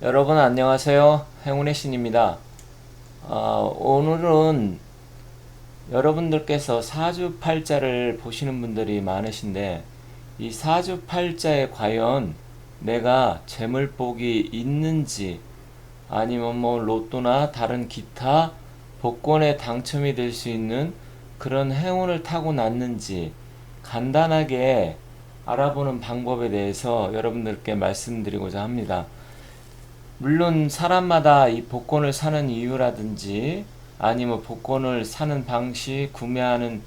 여러분 안녕하세요. 행운의 신입니다. 오늘은 여러분들께서 사주팔자를 보시는 분들이 많으신데 이 사주팔자에 과연 내가 재물복이 있는지 아니면 뭐 로또나 다른 기타 복권에 당첨이 될 수 있는 그런 행운을 타고났는지 간단하게 알아보는 방법에 대해서 여러분들께 말씀드리고자 합니다. 물론 사람마다 이 복권을 사는 이유라든지 아니면 복권을 사는 방식, 구매하는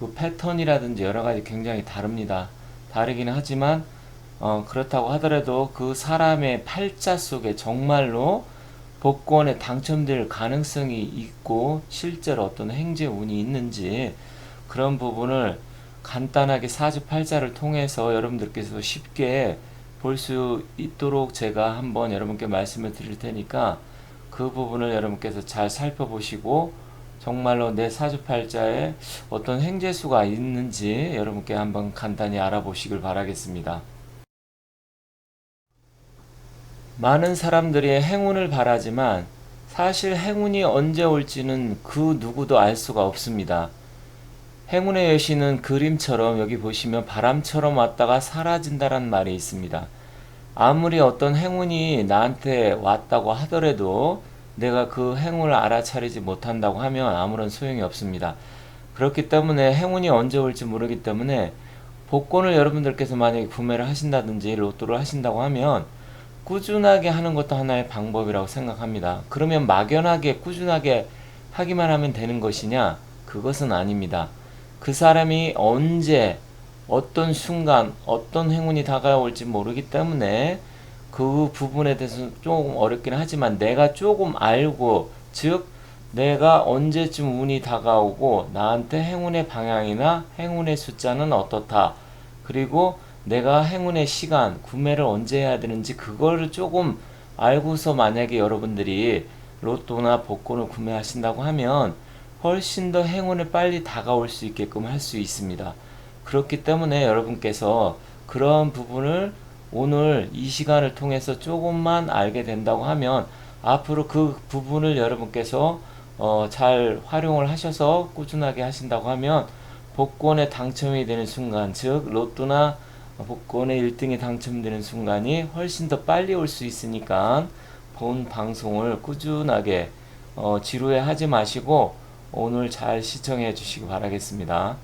그 패턴이라든지 여러 가지 굉장히 다릅니다. 다르긴 하지만 그렇다고 하더라도 그 사람의 팔자 속에 정말로 복권에 당첨될 가능성이 있고 실제로 어떤 행제 운이 있는지 그런 부분을 간단하게 사주팔자를 통해서 여러분들께서 쉽게 볼 수 있도록 제가 한번 여러분께 말씀을 드릴 테니까 그 부분을 여러분께서 잘 살펴보시고 정말로 내 사주팔자에 어떤 행재수가 있는지 여러분께 한번 간단히 알아보시길 바라겠습니다. 많은 사람들이 행운을 바라지만 사실 행운이 언제 올지는 그 누구도 알 수가 없습니다. 행운의 여신은 그림처럼 여기 보시면 바람처럼 왔다가 사라진다란 말이 있습니다. 아무리 어떤 행운이 나한테 왔다고 하더라도 내가 그 행운을 알아차리지 못한다고 하면 아무런 소용이 없습니다. 그렇기 때문에 행운이 언제 올지 모르기 때문에 복권을 여러분들께서 만약에 구매를 하신다든지 로또를 하신다고 하면 꾸준하게 하는 것도 하나의 방법이라고 생각합니다. 그러면 막연하게 꾸준하게 하기만 하면 되는 것이냐? 그것은 아닙니다. 그 사람이 언제 어떤 순간 어떤 행운이 다가올지 모르기 때문에 그 부분에 대해서 조금 어렵긴 하지만 내가 조금 알고 즉 내가 언제쯤 운이 다가오고 나한테 행운의 방향이나 행운의 숫자는 어떻다 그리고 내가 행운의 시간 구매를 언제 해야 되는지 그거를 조금 알고서 만약에 여러분들이 로또나 복권을 구매하신다고 하면 훨씬 더 행운을 빨리 다가올 수 있게끔 할 수 있습니다. 그렇기 때문에 여러분께서 그런 부분을 오늘 이 시간을 통해서 조금만 알게 된다고 하면 앞으로 그 부분을 여러분께서 잘 활용을 하셔서 꾸준하게 하신다고 하면 복권에 당첨이 되는 순간 즉 로또나 복권에 1등이 당첨되는 순간이 훨씬 더 빨리 올 수 있으니까 본 방송을 꾸준하게 지루해 하지 마시고 오늘 잘 시청해 주시기 바라겠습니다.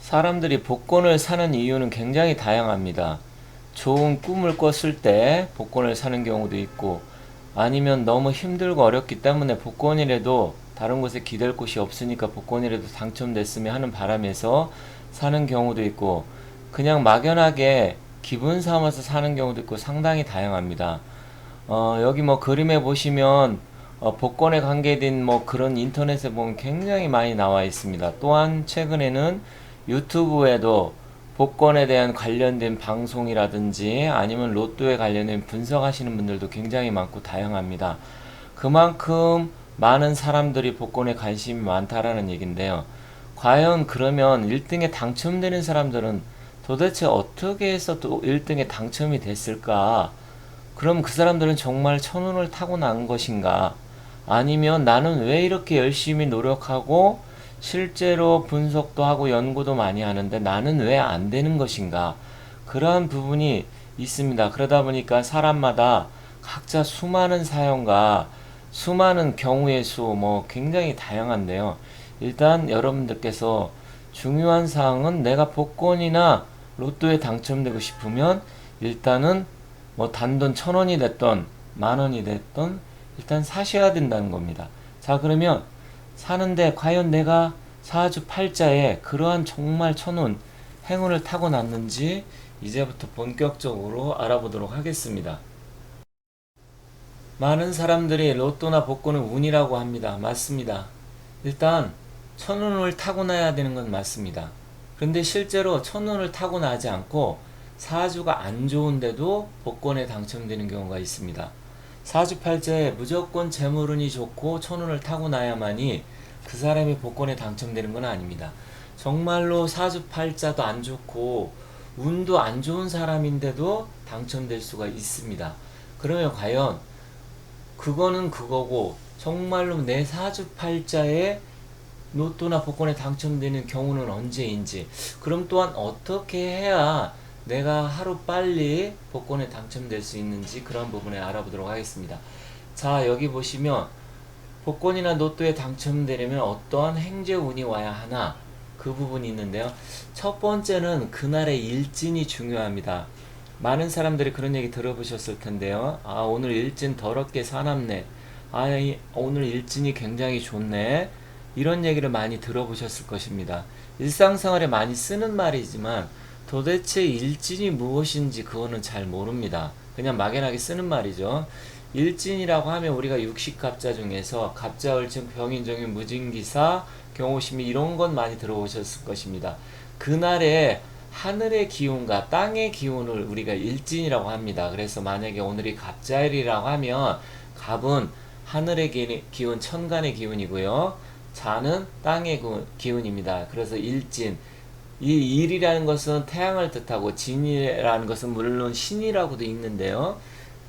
사람들이 복권을 사는 이유는 굉장히 다양합니다. 좋은 꿈을 꿨을 때 복권을 사는 경우도 있고 아니면 너무 힘들고 어렵기 때문에 복권이라도 다른 곳에 기댈 곳이 없으니까 복권이라도 당첨됐으면 하는 바람에서 사는 경우도 있고 그냥 막연하게 기분 삼아서 사는 경우도 있고 상당히 다양합니다. 여기 뭐 그림에 보시면 복권에 관계된 뭐 그런 인터넷에 보면 굉장히 많이 나와 있습니다. 또한 최근에는 유튜브에도 복권에 대한 관련된 방송이라든지 아니면 로또에 관련된 분석하시는 분들도 굉장히 많고 다양합니다. 그만큼 많은 사람들이 복권에 관심이 많다라는 얘긴데요. 과연 그러면 1등에 당첨되는 사람들은 도대체 어떻게 해서 또 1등에 당첨이 됐을까? 그럼 그 사람들은 정말 천운을 타고난 것인가? 아니면 나는 왜 이렇게 열심히 노력하고 실제로 분석도 하고 연구도 많이 하는데 나는 왜 안 되는 것인가? 그러한 부분이 있습니다. 그러다 보니까 사람마다 각자 수많은 사연과 수많은 경우의 수 뭐 굉장히 다양한데요. 일단 여러분들께서 중요한 사항은 내가 복권이나 로또에 당첨되고 싶으면 일단은 뭐 단돈 1,000원이 됐던 만원이 됐던 일단 사셔야 된다는 겁니다. 자, 그러면 사는데 과연 내가 사주팔자에 그러한 정말 천운 행운을 타고났는지 이제부터 본격적으로 알아보도록 하겠습니다. 많은 사람들이 로또나 복권을 운이라고 합니다. 맞습니다. 일단 천운을 타고나야 되는 건 맞습니다. 그런데 실제로 천운을 타고나지 않고 사주가 안 좋은데도 복권에 당첨되는 경우가 있습니다. 사주팔자에 무조건 재물운이 좋고 천운을 타고나야만이 그 사람이 복권에 당첨되는 건 아닙니다. 정말로 사주팔자도 안 좋고 운도 안 좋은 사람인데도 당첨될 수가 있습니다. 그러면 과연 그거는 그거고 정말로 내 사주팔자에 로또나 복권에 당첨되는 경우는 언제인지, 그럼 또한 어떻게 해야 내가 하루 빨리 복권에 당첨될 수 있는지 그런 부분에 알아보도록 하겠습니다. 자, 여기 보시면 복권이나 로또에 당첨되려면 어떠한 행재운이 와야 하나, 그 부분이 있는데요. 첫 번째는 그날의 일진이 중요합니다. 많은 사람들이 그런 얘기 들어보셨을 텐데요. 아, 오늘 일진 더럽게 사납네. 아, 오늘 일진이 굉장히 좋네. 이런 얘기를 많이 들어보셨을 것입니다. 일상생활에 많이 쓰는 말이지만 도대체 일진이 무엇인지 그거는 잘 모릅니다. 그냥 막연하게 쓰는 말이죠. 일진이라고 하면 우리가 육식갑자 중에서 갑자, 을진, 병인정인, 무진기사, 경호심이 이런 건 많이 들어보셨을 것입니다. 그날의 하늘의 기운과 땅의 기운을 우리가 일진이라고 합니다. 그래서 만약에 오늘이 갑자일이라고 하면 갑은 하늘의 기운, 천간의 기운이고요. 자는 땅의 기운입니다. 그래서 일진. 이 일이라는 것은 태양을 뜻하고 진이라는 것은 물론 신이라고도 있는데요.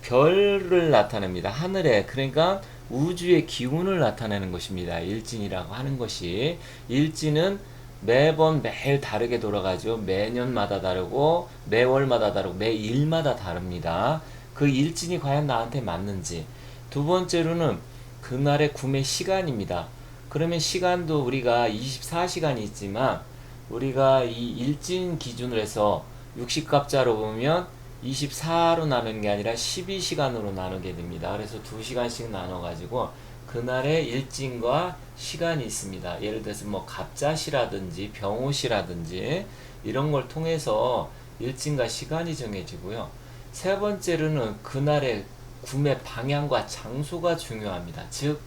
별을 나타냅니다. 하늘에, 그러니까 우주의 기운을 나타내는 것입니다. 일진이라고 하는 것이. 일진은 매번 매일 다르게 돌아가죠. 매년마다 다르고 매월마다 다르고 매일마다 다릅니다. 그 일진이 과연 나한테 맞는지. 두 번째로는 그날의 구매 시간입니다. 그러면 시간도 우리가 24시간이 있지만 우리가 이 일진 기준으로 해서 60갑자로 보면 24로 나누는 게 아니라 12시간으로 나누게 됩니다. 그래서 2시간씩 나눠가지고 그날의 일진과 시간이 있습니다. 예를 들어서 뭐 갑자시라든지 병호시라든지 이런 걸 통해서 일진과 시간이 정해지고요. 세 번째로는 그날의 구매 방향과 장소가 중요합니다. 즉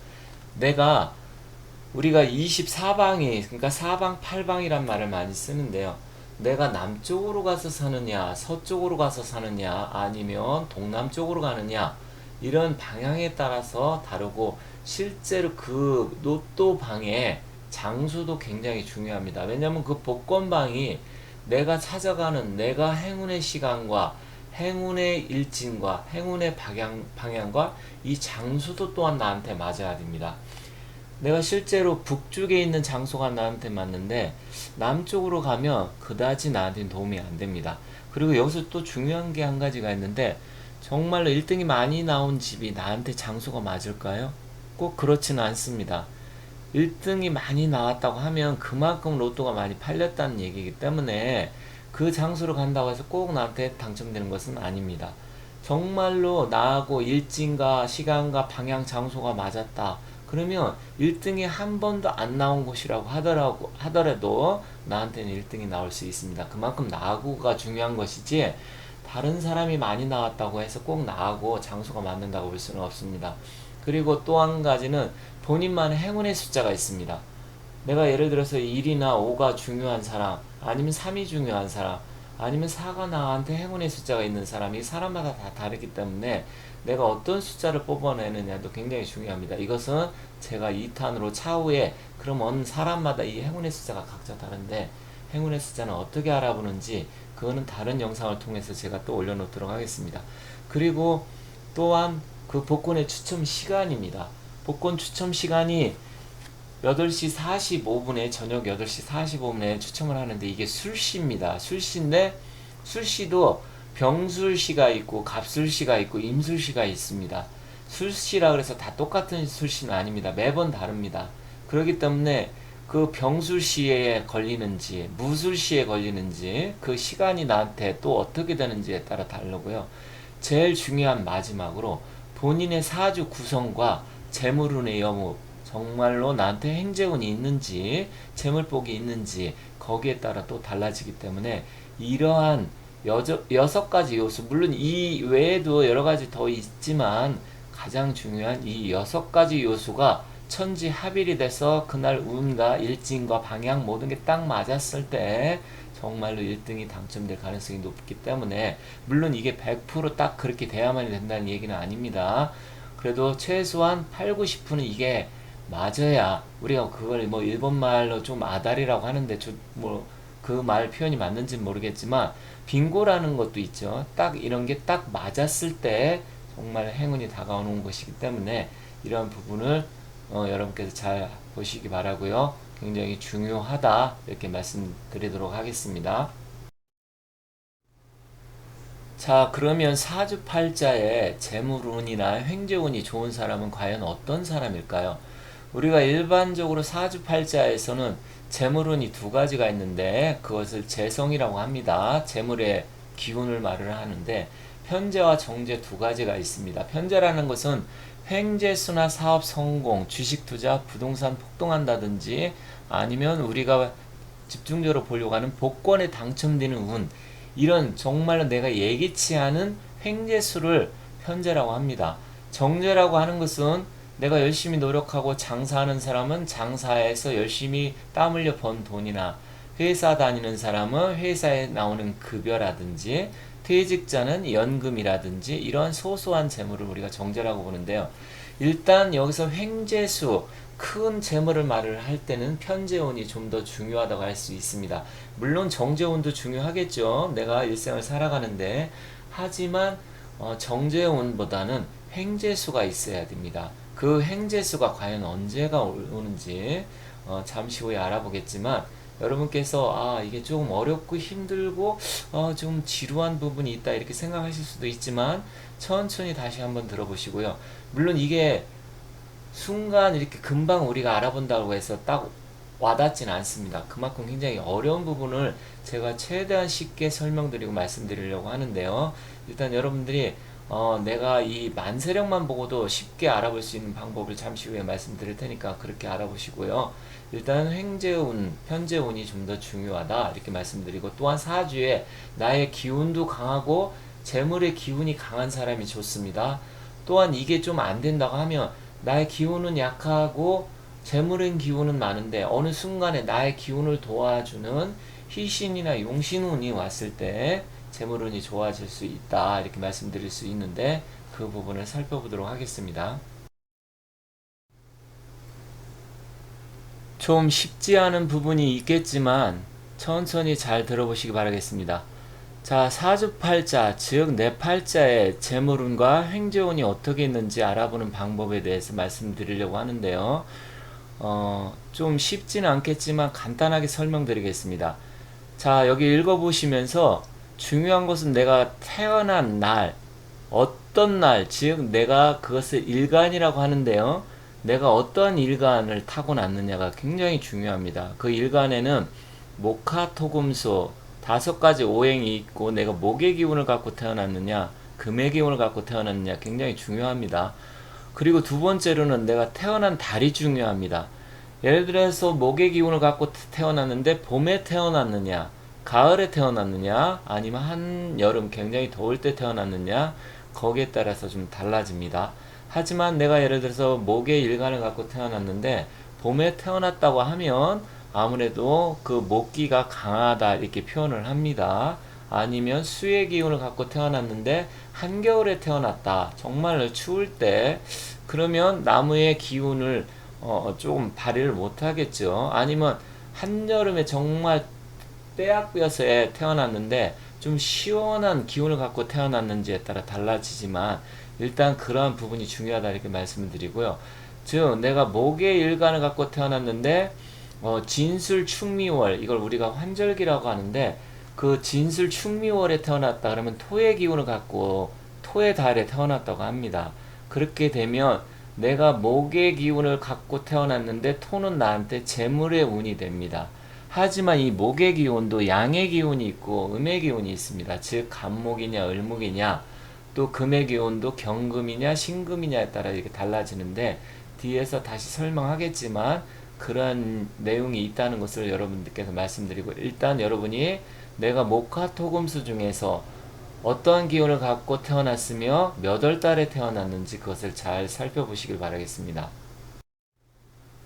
내가 우리가 24방이, 그러니까 사방, 팔방이란 말을 많이 쓰는데요. 내가 남쪽으로 가서 사느냐, 서쪽으로 가서 사느냐, 아니면 동남쪽으로 가느냐, 이런 방향에 따라서 다르고, 실제로 그 로또 방의 장소도 굉장히 중요합니다. 왜냐하면 그 복권방이 내가 찾아가는 내가 행운의 시간과 행운의 일진과 행운의 방향과 이 장소도 또한 나한테 맞아야 됩니다. 내가 실제로 북쪽에 있는 장소가 나한테 맞는데 남쪽으로 가면 그다지 나한테는 도움이 안 됩니다. 그리고 여기서 또 중요한 게 한 가지가 있는데, 정말로 1등이 많이 나온 집이 나한테 장소가 맞을까요? 꼭 그렇지는 않습니다. 1등이 많이 나왔다고 하면 그만큼 로또가 많이 팔렸다는 얘기이기 때문에 그 장소로 간다고 해서 꼭 나한테 당첨되는 것은 아닙니다. 정말로 나하고 일진과 시간과 방향 장소가 맞았다. 그러면 1등이 한 번도 안 나온 곳이라고 하더라도 나한테는 1등이 나올 수 있습니다. 그만큼 나하고가 중요한 것이지 다른 사람이 많이 나왔다고 해서 꼭 나하고 장소가 맞는다고 볼 수는 없습니다. 그리고 또 한 가지는 본인만의 행운의 숫자가 있습니다. 내가 예를 들어서 1이나 5가 중요한 사람, 아니면 3이 중요한 사람, 아니면 4가 나한테 행운의 숫자가 있는 사람이 사람마다 다 다르기 때문에 내가 어떤 숫자를 뽑아내느냐도 굉장히 중요합니다. 이것은 제가 2탄으로 차후에 그럼 어느 사람마다 이 행운의 숫자가 각자 다른데 행운의 숫자는 어떻게 알아보는지 그거는 다른 영상을 통해서 제가 또 올려놓도록 하겠습니다. 그리고 또한 그 복권의 추첨 시간입니다. 복권 추첨 시간이 8시 45분에 저녁 8시 45분에 추첨을 하는데 이게 술시입니다. 술시인데 술시도 병술시가 있고 갑술시가 있고 임술시가 있습니다. 술시라 그래서 다 똑같은 술시는 아닙니다. 매번 다릅니다. 그렇기 때문에 그 병술시에 걸리는지 무술시에 걸리는지 그 시간이 나한테 또 어떻게 되는지에 따라 다르고요. 제일 중요한 마지막으로 본인의 사주 구성과 재물운의 여무, 정말로 나한테 행재운이 있는지 재물복이 있는지 거기에 따라 또 달라지기 때문에 이러한 6가지 요소, 물론 이 외에도 여러가지 더 있지만 가장 중요한 이 6가지 요소가 천지합일이 돼서 그날 운과 일진과 방향 모든 게 딱 맞았을 때 정말로 1등이 당첨될 가능성이 높기 때문에, 물론 이게 100% 딱 그렇게 돼야만 된다는 얘기는 아닙니다. 그래도 최소한 8, 90%는 이게 맞아야, 우리가 그걸 뭐 일본말로 좀 아다리라고 하는데 뭐 그 말 표현이 맞는지 모르겠지만 빙고라는 것도 있죠. 딱 이런 게 딱 맞았을 때 정말 행운이 다가오는 것이기 때문에 이러한 부분을 여러분께서 잘 보시기 바라고요. 굉장히 중요하다 이렇게 말씀드리도록 하겠습니다. 자, 그러면 사주팔자에 재물운이나 횡재운이 좋은 사람은 과연 어떤 사람일까요? 우리가 일반적으로 사주팔자에서는 재물운이 두 가지가 있는데 그것을 재성이라고 합니다. 재물의 기운을 말을 하는데 편재와 정재 두 가지가 있습니다. 편재라는 것은 횡재수나 사업 성공, 주식 투자, 부동산 폭등한다든지 아니면 우리가 집중적으로 보려고 하는 복권에 당첨되는 운, 이런 정말로 내가 예기치 않은 횡재수를 편재라고 합니다. 정재라고 하는 것은 내가 열심히 노력하고 장사하는 사람은 장사에서 열심히 땀 흘려 번 돈이나, 회사 다니는 사람은 회사에 나오는 급여라든지, 퇴직자는 연금이라든지 이러한 소소한 재물을 우리가 정재라고 보는데요. 일단 여기서 횡재수, 큰 재물을 말을 할 때는 편재운이 좀 더 중요하다고 할 수 있습니다. 물론 정재운도 중요하겠죠. 내가 일생을 살아가는데. 하지만 정재운보다는 횡재수가 있어야 됩니다. 그 횡재수가 과연 언제가 오는지 잠시 후에 알아보겠지만, 여러분께서 이게 조금 어렵고 힘들고 좀 지루한 부분이 있다 이렇게 생각하실 수도 있지만 천천히 다시 한번 들어보시고요. 물론 이게 순간 이렇게 금방 우리가 알아본다고 해서 딱 와닿지는 않습니다. 그만큼 굉장히 어려운 부분을 제가 최대한 쉽게 설명드리고 말씀드리려고 하는데요. 일단 여러분들이 내가 이 만세력만 보고도 쉽게 알아볼 수 있는 방법을 잠시 후에 말씀드릴 테니까 그렇게 알아보시고요. 일단 횡재운, 편재운이 좀 더 중요하다 이렇게 말씀드리고, 또한 사주에 나의 기운도 강하고 재물의 기운이 강한 사람이 좋습니다. 또한 이게 좀 안 된다고 하면 나의 기운은 약하고 재물의 기운은 많은데 어느 순간에 나의 기운을 도와주는 희신이나 용신운이 왔을 때 재물운이 좋아질 수 있다 이렇게 말씀드릴 수 있는데, 그 부분을 살펴보도록 하겠습니다. 좀 쉽지 않은 부분이 있겠지만 천천히 잘 들어보시기 바라겠습니다. 자, 사주팔자, 즉 내 팔자의 재물운과 횡재운이 어떻게 있는지 알아보는 방법에 대해서 말씀드리려고 하는데요. 좀 쉽지는 않겠지만 간단하게 설명드리겠습니다. 자, 여기 읽어보시면서 중요한 것은 내가 태어난 날, 어떤 날, 즉 내가 그것을 일간이라고 하는데요. 내가 어떠한 일간을 타고났느냐가 굉장히 중요합니다. 그 일간에는 목화토금수 5가지 오행이 있고, 내가 목의 기운을 갖고 태어났느냐, 금의 기운을 갖고 태어났느냐 굉장히 중요합니다. 그리고 두 번째로는 내가 태어난 달이 중요합니다. 예를 들어서 목의 기운을 갖고 태어났는데 봄에 태어났느냐, 가을에 태어났느냐, 아니면 한여름 굉장히 더울 때 태어났느냐, 거기에 따라서 좀 달라집니다. 하지만 내가 예를 들어서 목의 일간을 갖고 태어났는데 봄에 태어났다고 하면 아무래도 그 목기가 강하다 이렇게 표현을 합니다. 아니면 수의 기운을 갖고 태어났는데 한겨울에 태어났다, 정말 추울 때, 그러면 나무의 기운을 조금 발휘를 못하겠죠. 아니면 한여름에 정말 빼앗겨서에 태어났는데 좀 시원한 기운을 갖고 태어났는지에 따라 달라지지만 일단 그러한 부분이 중요하다 이렇게 말씀을 드리고요. 즉 내가 목의 일간을 갖고 태어났는데 진술 충미월, 이걸 우리가 환절기라고 하는데, 그 진술 충미월에 태어났다 그러면 토의 기운을 갖고 토의 달에 태어났다고 합니다. 그렇게 되면 내가 목의 기운을 갖고 태어났는데 토는 나한테 재물의 운이 됩니다. 하지만 이 목의 기운도 양의 기운이 있고 음의 기운이 있습니다. 즉 간목이냐 을목이냐, 또 금의 기운도 경금이냐 신금이냐에 따라 이렇게 달라지는데, 뒤에서 다시 설명하겠지만 그런 내용이 있다는 것을 여러분들께서 말씀드리고, 일단 여러분이 내가 목화토금수 중에서 어떠한 기운을 갖고 태어났으며 몇 월 달에 태어났는지 그것을 잘 살펴보시길 바라겠습니다.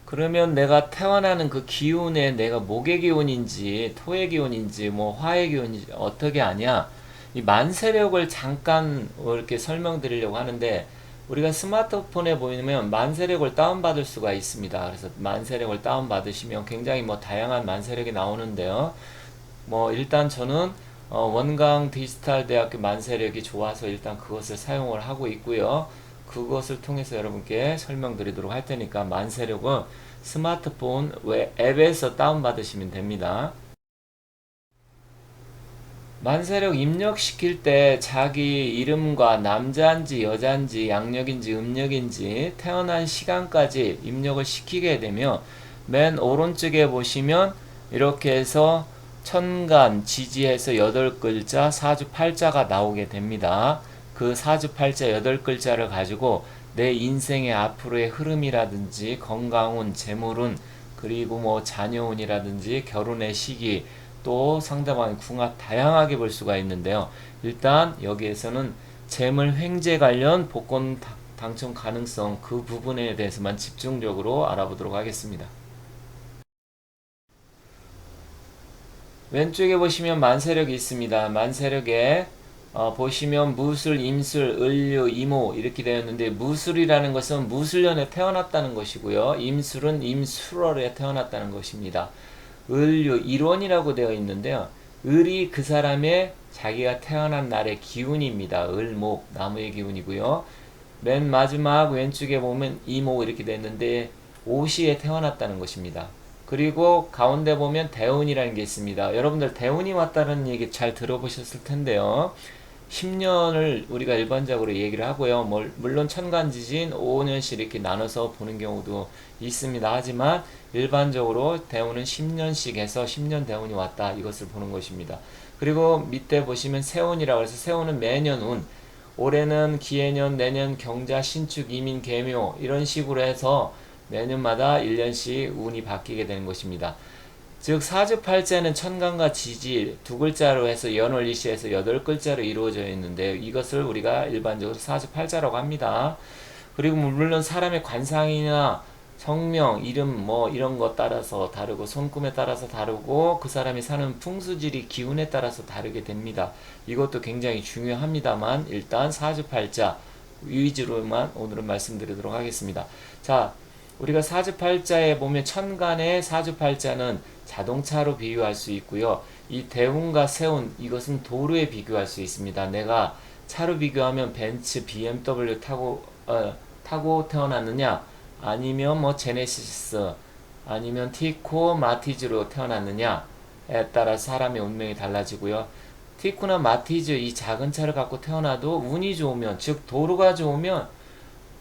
그러면 내가 태어나는 그 기운에 내가 목의 기운인지 토의 기운인지 뭐 화의 기운인지 어떻게 아냐, 이 만세력을 잠깐 이렇게 설명드리려고 하는데, 우리가 스마트폰에 보이면 만세력을 다운받을 수가 있습니다. 그래서 만세력을 다운받으시면 굉장히 뭐 다양한 만세력이 나오는데요. 뭐 일단 저는 원광 디지털 대학교 만세력이 좋아서 일단 그것을 사용을 하고 있고요. 그것을 통해서 여러분께 설명드리도록 할 테니까 만세력은 스마트폰 앱에서 다운받으시면 됩니다. 만세력 입력시킬 때 자기 이름과 남자인지 여자인지 양력인지 음력인지 태어난 시간까지 입력을 시키게 되면 맨 오른쪽에 보시면 이렇게 해서 천간 지지해서 8글자 사주팔자가 나오게 됩니다. 그 사주팔자 8글자를 가지고 내 인생의 앞으로의 흐름이라든지 건강운, 재물운, 그리고 뭐 자녀운이라든지 결혼의 시기, 또 상대방의 궁합 다양하게 볼 수가 있는데요. 일단 여기에서는 재물 횡재 관련 복권 당첨 가능성 그 부분에 대해서만 집중적으로 알아보도록 하겠습니다. 왼쪽에 보시면 만세력이 있습니다. 만세력에 보시면 무술, 임술, 을류, 이모 이렇게 되어 있는데 무술이라는 것은 무술년에 태어났다는 것이고요. 임술은 임술월에 태어났다는 것입니다. 을류, 일원이라고 되어 있는데요. 을이 그 사람의 자기가 태어난 날의 기운입니다. 을목, 나무의 기운이고요. 맨 마지막 왼쪽에 보면 이모 이렇게 되어 있는데 오시에 태어났다는 것입니다. 그리고 가운데 보면 대운이라는 게 있습니다. 여러분들 대운이 왔다는 얘기 잘 들어보셨을 텐데요. 10년을 우리가 일반적으로 얘기를 하고요. 물론 천간지진 5년씩 이렇게 나눠서 보는 경우도 있습니다. 하지만 일반적으로 대운은 10년씩 해서 10년 대운이 왔다 이것을 보는 것입니다. 그리고 밑에 보시면 세운이라고 해서 세운은 매년 운, 올해는 기해년, 내년 경자, 신축, 이민, 개묘 이런 식으로 해서 매년마다 1년씩 운이 바뀌게 되는 것입니다. 즉 사주팔자는 천간과 지지 두 글자로 해서 연월일시에서 8글자로 이루어져 있는데 이것을 우리가 일반적으로 사주팔자라고 합니다. 그리고 물론 사람의 관상이나 성명, 이름 뭐 이런 것 따라서 다르고 손금에 따라서 다르고 그 사람이 사는 풍수지리 기운에 따라서 다르게 됩니다. 이것도 굉장히 중요합니다만 일단 사주팔자 위주로만 오늘은 말씀드리도록 하겠습니다. 자, 우리가 사주팔자에 보면 천간의 사주팔자는 자동차로 비유할 수 있고요. 이 대운과 세운 이것은 도로에 비교할 수 있습니다. 내가 차로 비교하면 벤츠, BMW 타고 태어났느냐 아니면 뭐 제네시스 아니면 티코, 마티즈로 태어났느냐에 따라 사람의 운명이 달라지고요. 티코나 마티즈 이 작은 차를 갖고 태어나도 운이 좋으면 즉 도로가 좋으면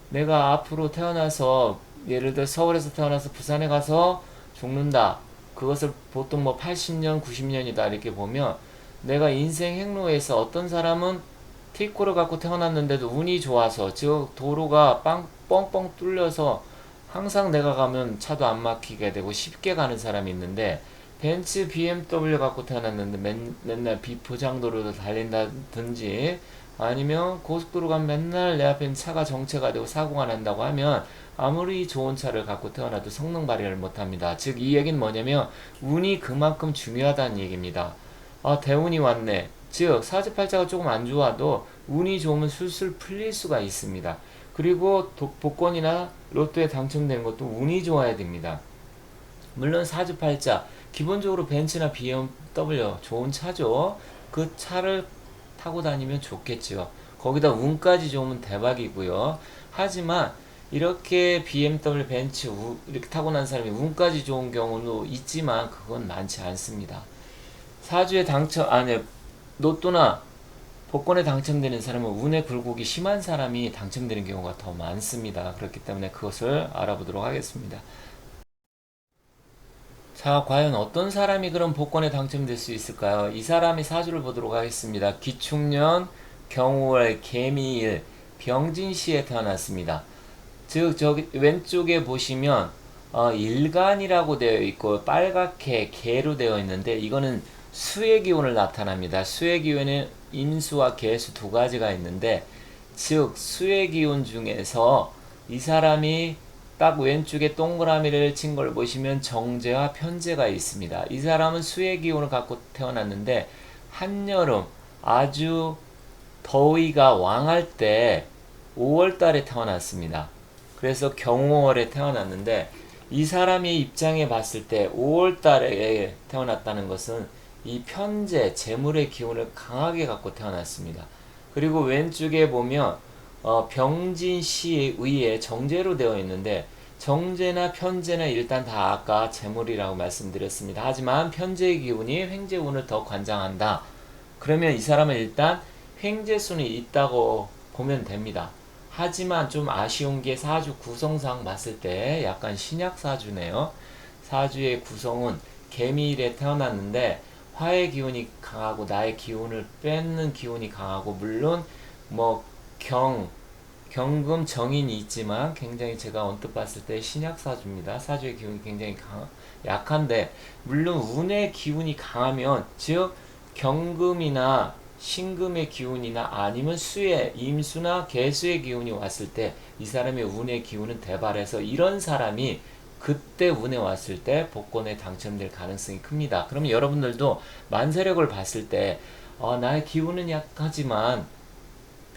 내가 앞으로 태어나서 예를 들어 서울에서 태어나서 부산에 가서 죽는다. 그것을 보통 뭐 80년, 90년이다 이렇게 보면 내가 인생 행로에서 어떤 사람은 티코를 갖고 태어났는데도 운이 좋아서 즉 도로가 뻥뻥 뚫려서 항상 내가 가면 차도 안 막히게 되고 쉽게 가는 사람이 있는데 벤츠, BMW 갖고 태어났는데 맨날 비포장도로를 달린다든지 아니면 고속도로 가면 맨날 내 앞에 차가 정체가 되고 사고가 난다고 하면 아무리 좋은 차를 갖고 태어나도 성능 발휘를 못합니다. 즉 이 얘기는 뭐냐면 운이 그만큼 중요하다는 얘기입니다. 아 대운이 왔네. 즉 사주팔자가 조금 안 좋아도 운이 좋으면 술술 풀릴 수가 있습니다. 그리고 복권이나 로또에 당첨된 것도 운이 좋아야 됩니다. 물론 사주팔자 기본적으로 벤츠나 BMW 좋은 차죠. 그 차를 타고 다니면 좋겠죠. 거기다 운까지 좋으면 대박이고요. 하지만 이렇게 BMW, 벤츠 이렇게 타고 난 사람이 운까지 좋은 경우도 있지만 그건 많지 않습니다. 사주에 로또나 복권에 당첨되는 사람은 운의 굴곡이 심한 사람이 당첨되는 경우가 더 많습니다. 그렇기 때문에 그것을 알아보도록 하겠습니다. 자, 과연 어떤 사람이 그런 복권에 당첨될 수 있을까요? 이 사람의 사주를 보도록 하겠습니다. 기축년, 경월, 개미일, 병진시에 태어났습니다. 즉, 저기 왼쪽에 보시면 일간이라고 되어 있고 빨갛게 개로 되어 있는데 이거는 수의 기운을 나타납니다. 수의 기운은 임수와 개수 두 가지가 있는데 즉 수의 기운 중에서 이 사람이 딱 왼쪽에 동그라미를 친 걸 보시면 정제와 편제가 있습니다. 이 사람은 수의 기운을 갖고 태어났는데 한여름 아주 더위가 왕할 때 5월 달에 태어났습니다. 그래서 경호월에 태어났는데 이 사람의 입장에 봤을 때 5월 달에 태어났다는 것은 이 편재, 재물의 기운을 강하게 갖고 태어났습니다. 그리고 왼쪽에 보면 병진시에 의해 정제로 되어 있는데 정제나 편제나 일단 다 아까 재물이라고 말씀드렸습니다. 하지만 편제의 기운이 횡재운을 더 관장한다. 그러면 이 사람은 일단 횡재순이 있다고 보면 됩니다. 하지만 좀 아쉬운 게 사주 구성상 봤을 때 약간 신약 사주네요. 사주의 구성은 개미일에 태어났는데 화의 기운이 강하고 나의 기운을 뺏는 기운이 강하고 물론 뭐 경금 정인이 있지만 굉장히 제가 언뜻 봤을 때 신약 사주입니다. 사주의 기운이 굉장히 약한데 물론 운의 기운이 강하면 즉 경금이나 신금의 기운이나 아니면 수의 임수나 개수의 기운이 왔을 때 이 사람의 운의 기운은 대발해서 이런 사람이 그때 운에 왔을 때 복권에 당첨될 가능성이 큽니다. 그러면 여러분들도 만세력을 봤을 때 나의 기운은 약하지만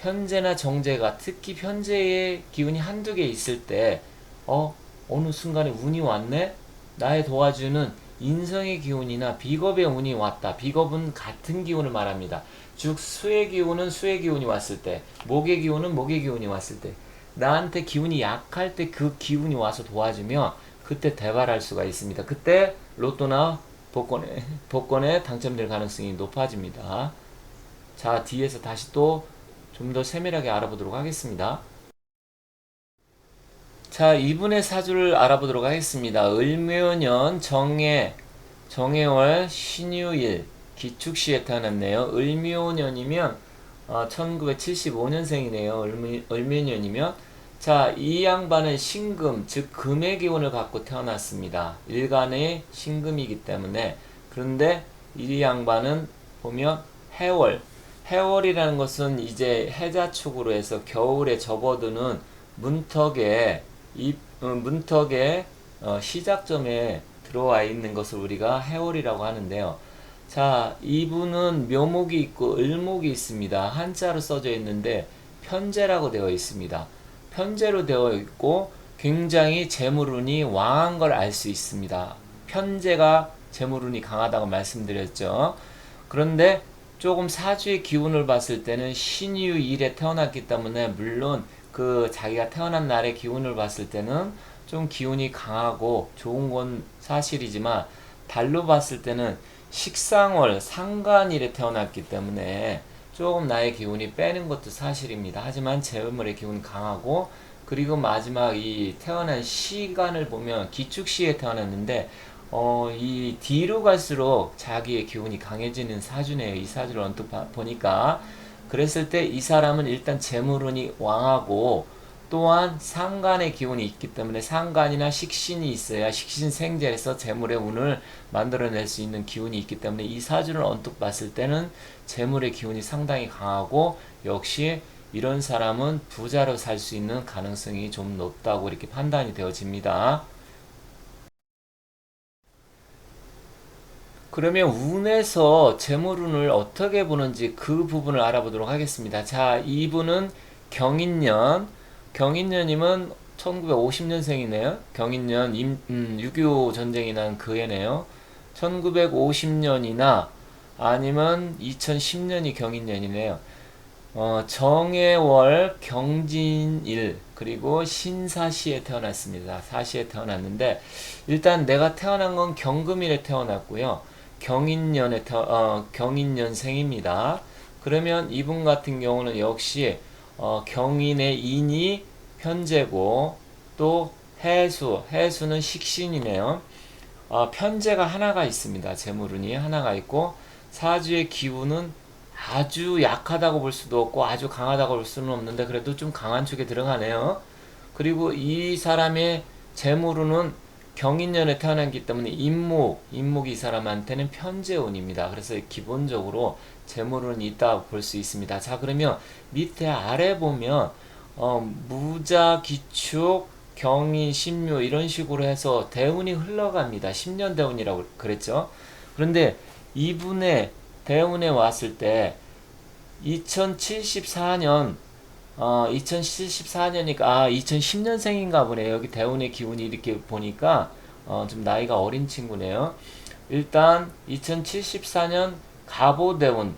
편제나 정제가 특히 편제의 기운이 한두 개 있을 때 어느 순간에 운이 왔네? 나의 도와주는 인성의 기운이나 비겁의 운이 왔다. 비겁은 같은 기운을 말합니다. 즉 수의 기운은 수의 기운이 왔을 때, 목의 기운은 목의 기운이 왔을 때, 나한테 기운이 약할 때 그 기운이 와서 도와주면 그때 대발할 수가 있습니다. 그때 로또나 복권에 당첨될 가능성이 높아집니다. 자, 뒤에서 다시 또 좀 더 세밀하게 알아보도록 하겠습니다. 자, 이분의 사주를 알아보도록 하겠습니다. 을묘년 정해월 신유일 기축시에 태어났네요. 을묘년이면 1975년생이네요. 을묘년이면 자, 이 양반은 신금, 즉 금의 기운을 갖고 태어났습니다. 일간의 신금이기 때문에. 그런데 이 양반은 보면 해월이라는 것은 이제 해자축으로 해서 겨울에 접어드는 문턱에 시작점에 들어와 있는 것을 우리가 해월이라고 하는데요. 자, 이분은 묘목이 있고 을목이 있습니다. 한자로 써져 있는데 편재라고 되어 있습니다. 편재로 되어 있고 굉장히 재물운이 왕한 걸 알 수 있습니다. 편재가 재물운이 강하다고 말씀드렸죠. 그런데 조금 사주의 기운을 봤을 때는 신유일에 태어났기 때문에 물론 그 자기가 태어난 날의 기운을 봤을 때는 좀 기운이 강하고 좋은 건 사실이지만 달로 봤을 때는 식상월 상간일에 태어났기 때문에 조금 나의 기운이 빼는 것도 사실입니다. 하지만 재물의 기운이 강하고 그리고 마지막 이 태어난 시간을 보면 기축시에 태어났는데 이 뒤로 갈수록 자기의 기운이 강해지는 사주네요. 이 사주를 언뜻 보니까 그랬을 때 이 사람은 일단 재물운이 왕하고 또한 상간의 기운이 있기 때문에 상간이나 식신이 있어야 식신생재에서 재물의 운을 만들어낼 수 있는 기운이 있기 때문에 이 사주를 언뜻 봤을 때는 재물의 기운이 상당히 강하고 역시 이런 사람은 부자로 살 수 있는 가능성이 좀 높다고 이렇게 판단이 되어집니다. 그러면 운에서 재물운을 어떻게 보는지 그 부분을 알아보도록 하겠습니다. 자, 이분은 경인년이면 1950년생이네요. 경인년 6.25 전쟁이 난 그 해네요. 1950년이나 아니면 2010년이 경인년이네요. 정해월 경진일 그리고 신사시에 태어났습니다. 사시에 태어났는데 일단 내가 태어난 건 경금일에 태어났고요. 경인년생입니다. 그러면 이분 같은 경우는 역시 경인의 인이 편재고 또 해수는 식신이네요. 편재가 하나가 있습니다. 재물운이 하나가 있고 사주의 기운은 아주 약하다고 볼 수도 없고 아주 강하다고 볼 수는 없는데 그래도 좀 강한 쪽에 들어가네요. 그리고 이 사람의 재물운은 경인년에 태어났기 때문에 인목이 이 사람한테는 편재운입니다. 그래서 기본적으로 재물운이 있다고 볼 수 있습니다. 자, 그러면 밑에 아래 보면 무자, 기축, 경인, 신묘 이런 식으로 해서 대운이 흘러갑니다. 10년 대운이라고 그랬죠. 그런데 이분의 대운에 왔을 때 2074년 2074년이니까 2010년생인가 보네요. 여기 대운의 기운이 이렇게 보니까 좀 나이가 어린 친구네요. 일단 2074년 갑오대운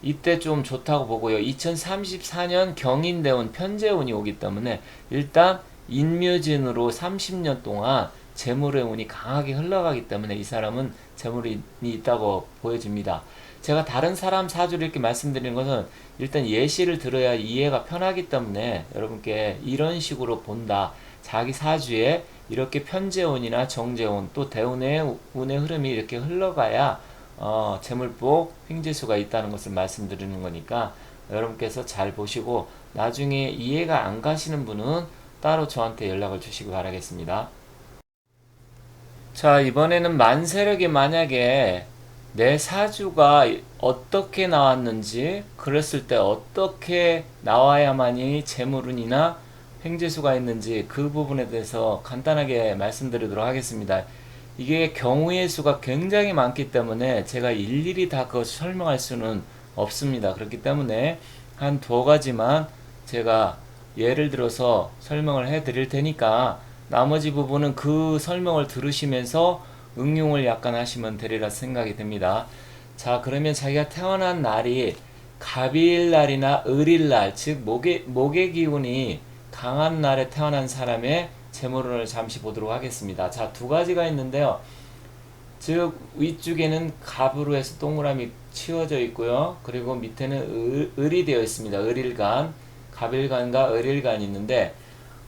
이때 좀 좋다고 보고요. 2034년 경인대운 편재운이 오기 때문에 일단 인묘진으로 30년 동안 재물의 운이 강하게 흘러가기 때문에 이 사람은 재물이 있다고 보여집니다. 제가 다른 사람 사주를 이렇게 말씀드리는 것은 일단 예시를 들어야 이해가 편하기 때문에 여러분께 이런 식으로 본다. 자기 사주에 이렇게 편재운이나 정재운 또 대운의 운의 흐름이 이렇게 흘러가야 재물복 횡재수가 있다는 것을 말씀드리는 거니까 여러분께서 잘 보시고 나중에 이해가 안 가시는 분은 따로 저한테 연락을 주시기 바라겠습니다. 자, 이번에는 만세력이 만약에 내 사주가 어떻게 나왔는지, 그랬을 때 어떻게 나와야만이 재물운이나 횡재수가 있는지 그 부분에 대해서 간단하게 말씀드리도록 하겠습니다. 이게 경우의 수가 굉장히 많기 때문에 제가 일일이 다 그것을 설명할 수는 없습니다. 그렇기 때문에 한 두 가지만 제가 예를 들어서 설명을 해 드릴 테니까 나머지 부분은 그 설명을 들으시면서 응용을 약간 하시면 되리라 생각이 듭니다. 자, 그러면 자기가 태어난 날이 갑일날이나 을일날, 즉 목의 기운이 강한 날에 태어난 사람의 재물운을 잠시 보도록 하겠습니다. 자, 두 가지가 있는데요. 즉 위쪽에는 갑으로 해서 동그라미 치워져 있고요. 그리고 밑에는 을이 되어 있습니다. 을일간, 갑일간과 을일간이 있는데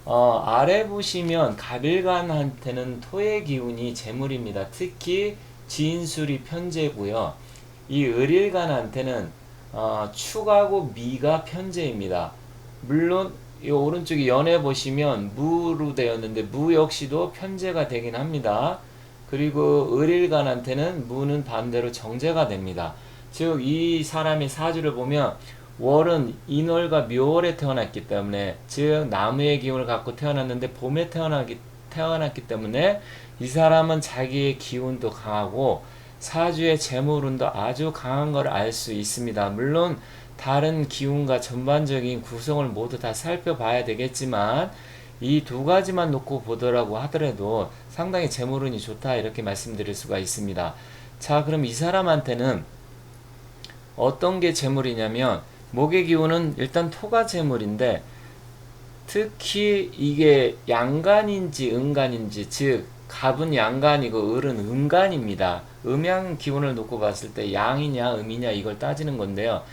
아래 보시면 갑일간한테는 토의 기운이 재물입니다. 특히 진술이 편재고요. 이 을일간한테는 축하고 미가 편재입니다. 물론 이 오른쪽에 연해 보시면 무로 되었는데 무 역시도 편재가 되긴 합니다. 그리고 을일간한테는 무는 반대로 정제가 됩니다. 즉 이 사람의 사주를 보면 월은 인월과 묘월에 태어났기 때문에, 즉 나무의 기운을 갖고 태어났는데 봄에 태어났기 때문에 이 사람은 자기의 기운도 강하고 사주의 재물운도 아주 강한 걸 알 수 있습니다. 물론 다른 기운과 전반적인 구성을 모두 다 살펴봐야 되겠지만 이 두 가지만 놓고 보더라고 하더라도 상당히 재물운이 좋다 이렇게 말씀드릴 수가 있습니다. 자, 그럼 이 사람한테는 어떤 게 재물이냐면 목의 기운은 일단 토가 재물인데 특히 이게 양간인지 음간인지, 즉 갑은 양간이고 을은 음간입니다. 음양 기운을 놓고 봤을 때 양이냐 음이냐 이걸 따지는 건데요.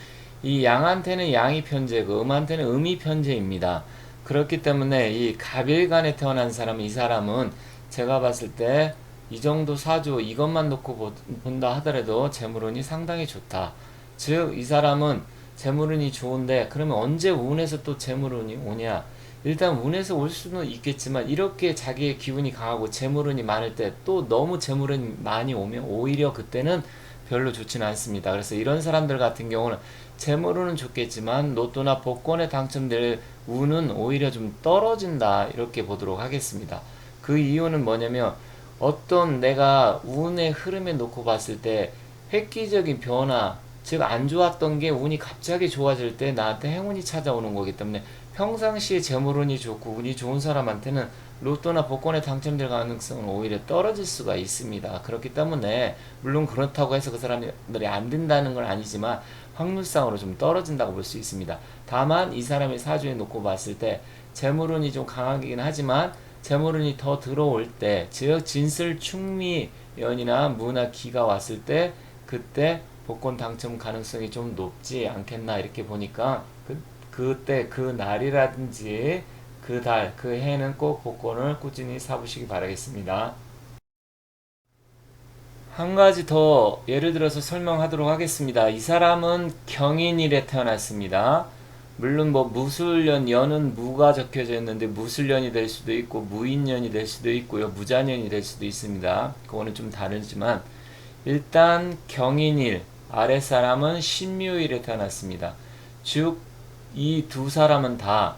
이 양한테는 양이 편재고 음한테는 음이 편재입니다. 그렇기 때문에 이 갑일간에 태어난 사람은, 이 사람은 제가 봤을 때 이 정도 사주 이것만 놓고 본다 하더라도 재물운이 상당히 좋다. 즉 이 사람은 재물운이 좋은데 그러면 언제 운에서 또 재물운이 오냐? 일단 운에서 올 수는 있겠지만 이렇게 자기의 기운이 강하고 재물운이 많을 때 또 너무 재물운이 많이 오면 오히려 그때는 별로 좋지는 않습니다. 그래서 이런 사람들 같은 경우는 재물운은 좋겠지만 로또나 복권에 당첨될 운은 오히려 좀 떨어진다 이렇게 보도록 하겠습니다. 그 이유는 뭐냐면 어떤 내가 운의 흐름에 놓고 봤을 때 획기적인 변화, 즉 안 좋았던 게 운이 갑자기 좋아질 때 나한테 행운이 찾아오는 거기 때문에 평상시에 재물운이 좋고 운이 좋은 사람한테는 로또나 복권에 당첨될 가능성은 오히려 떨어질 수가 있습니다. 그렇기 때문에 물론 그렇다고 해서 그 사람들이 안 된다는 건 아니지만 확률상으로 좀 떨어진다고 볼 수 있습니다. 다만 이 사람의 사주에 놓고 봤을 때 재물운이 좀 강하긴 하지만 재물운이 더 들어올 때, 즉 진술 충미연이나 무나 기가 왔을 때 그때 복권 당첨 가능성이 좀 높지 않겠나 이렇게 보니까 그때 그 날이라든지 그 달, 그 해는 꼭 복권을 꾸준히 사보시기 바라겠습니다. 한 가지 더 예를 들어서 설명하도록 하겠습니다. 이 사람은 경인일에 태어났습니다. 물론 뭐 무술년, 연은 무가 적혀져 있는데 무술년이 될 수도 있고 무인년이 될 수도 있고요. 무자년이 될 수도 있습니다. 그거는 좀 다르지만 일단 경인일, 아랫사람은 신묘일에 태어났습니다. 즉 이 두 사람은 다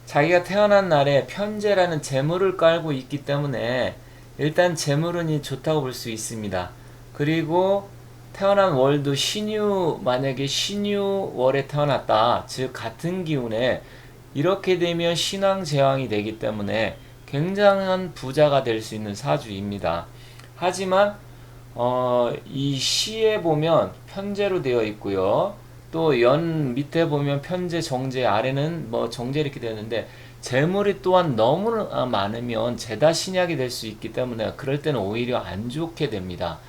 자기가 태어난 날에 편재라는 재물을 깔고 있기 때문에 일단 재물운이 좋다고 볼 수 있습니다. 그리고 태어난 월도 만약에 신유월에 태어났다, 즉 같은 기운에 이렇게 되면 신왕제왕이 되기 때문에 굉장한 부자가 될 수 있는 사주입니다. 하지만 이 시에 보면 편재로 되어 있고요. 또 연 밑에 보면 편재, 정재, 아래는 뭐 정재 이렇게 되어 있는데 재물이 또한 너무 많으면 재다 신약이 될 수 있기 때문에 그럴 때는 오히려 안 좋게 됩니다.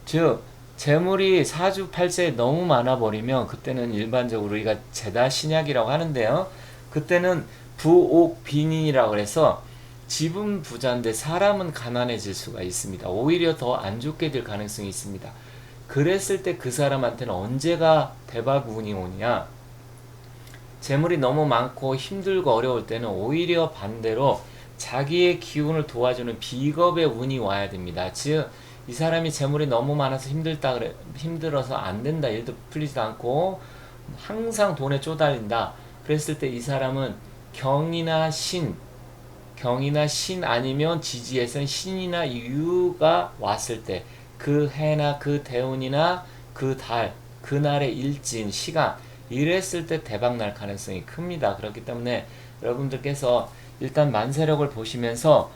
즉 재물이 사주팔자에 너무 많아 버리면 그때는 일반적으로 우리가 재다 신약이라고 하는데요. 그때는 부옥빈인이라고 해서 집은 부자인데 사람은 가난해질 수가 있습니다. 오히려 더 안 좋게 될 가능성이 있습니다. 그랬을 때 그 사람한테는 언제가 대박 운이 오냐? 재물이 너무 많고 힘들고 어려울 때는 오히려 반대로 자기의 기운을 도와주는 비겁의 운이 와야 됩니다. 즉, 이 사람이 재물이 너무 많아서 힘들어서 안 된다, 일도 풀리지도 않고 항상 돈에 쪼달린다. 그랬을 때 이 사람은 경이나 신, 경이나 신 아니면 지지에선 신이나 유가 왔을 때 그 해나 그 대운이나 그 달, 그날의 일진, 시간 이랬을 때 대박 날 가능성이 큽니다. 그렇기 때문에 여러분들께서 일단 만세력을 보시면서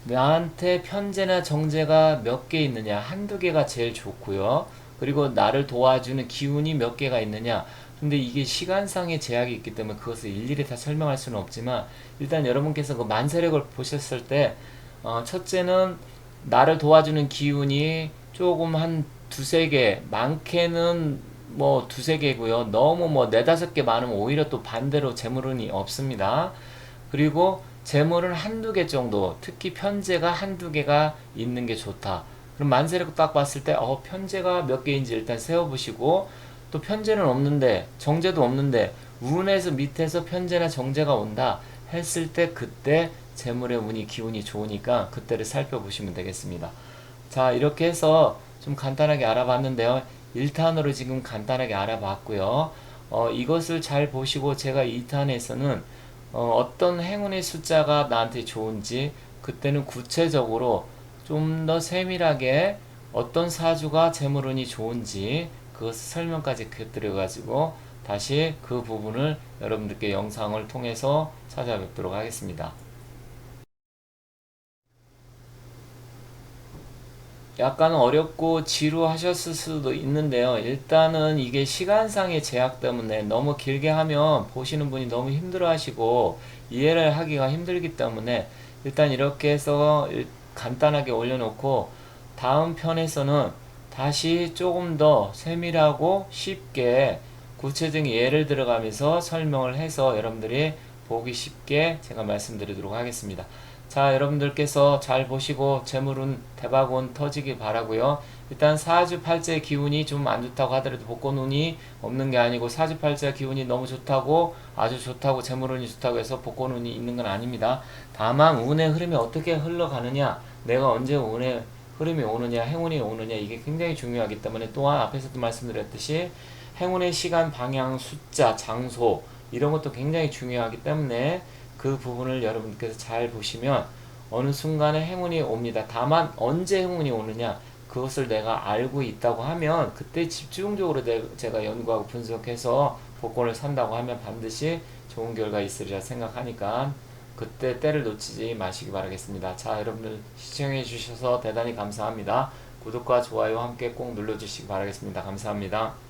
나한테 편재나 정제가 몇 개 있느냐, 한두 개가 제일 좋고요. 그리고 나를 도와주는 기운이 몇 개가 있느냐. 근데 이게 시간상의 제약이 있기 때문에 그것을 일일이 다 설명할 수는 없지만 일단 여러분께서 그 만세력을 보셨을 때 첫째는 나를 도와주는 기운이 조금 한 두세 개, 많게는 뭐 두세 개고요. 너무 뭐 네다섯 개 많으면 오히려 또 반대로 재물운이 없습니다. 그리고 재물은 한두 개 정도, 특히 편제가 한두 개가 있는 게 좋다. 그럼 만세력 딱 봤을 때, 편제가 몇 개인지 일단 세어보시고, 또 편제는 없는데, 정제도 없는데, 운에서 밑에서 편제나 정제가 온다 했을 때, 그때 재물의 운이, 기운이 좋으니까, 그때를 살펴보시면 되겠습니다. 자, 이렇게 해서 좀 간단하게 알아봤는데요. 1탄으로 지금 간단하게 알아봤고요. 이것을 잘 보시고 제가 2탄에서는 어떤 행운의 숫자가 나한테 좋은지 그때는 구체적으로 좀 더 세밀하게 어떤 사주가 재물운이 좋은지 그것을 설명까지 곁들여 가지고 다시 그 부분을 여러분들께 영상을 통해서 찾아뵙도록 하겠습니다. 약간 어렵고 지루하셨을 수도 있는데요. 일단은 이게 시간상의 제약 때문에 너무 길게 하면 보시는 분이 너무 힘들어 하시고 이해를 하기가 힘들기 때문에 일단 이렇게 해서 간단하게 올려놓고 다음 편에서는 다시 조금 더 세밀하고 쉽게 구체적인 예를 들어가면서 설명을 해서 여러분들이 보기 쉽게 제가 말씀드리도록 하겠습니다. 자, 여러분들께서 잘 보시고 재물운 대박운 터지길 바라고요. 일단 사주팔자의 기운이 좀 안 좋다고 하더라도 복권운이 없는 게 아니고 사주팔자 기운이 너무 좋다고 아주 좋다고 재물운이 좋다고 해서 복권운이 있는 건 아닙니다. 다만 운의 흐름이 어떻게 흘러가느냐, 내가 언제 운의 흐름이 오느냐, 행운이 오느냐 이게 굉장히 중요하기 때문에 또한 앞에서도 말씀드렸듯이 행운의 시간, 방향, 숫자, 장소 이런 것도 굉장히 중요하기 때문에 그 부분을 여러분께서 잘 보시면 어느 순간에 행운이 옵니다. 다만 언제 행운이 오느냐 그것을 내가 알고 있다고 하면 그때 집중적으로 제가 연구하고 분석해서 복권을 산다고 하면 반드시 좋은 결과 있으리라 생각하니까 그때 때를 놓치지 마시기 바라겠습니다. 자, 여러분들 시청해 주셔서 대단히 감사합니다. 구독과 좋아요 함께 꼭 눌러주시기 바라겠습니다. 감사합니다.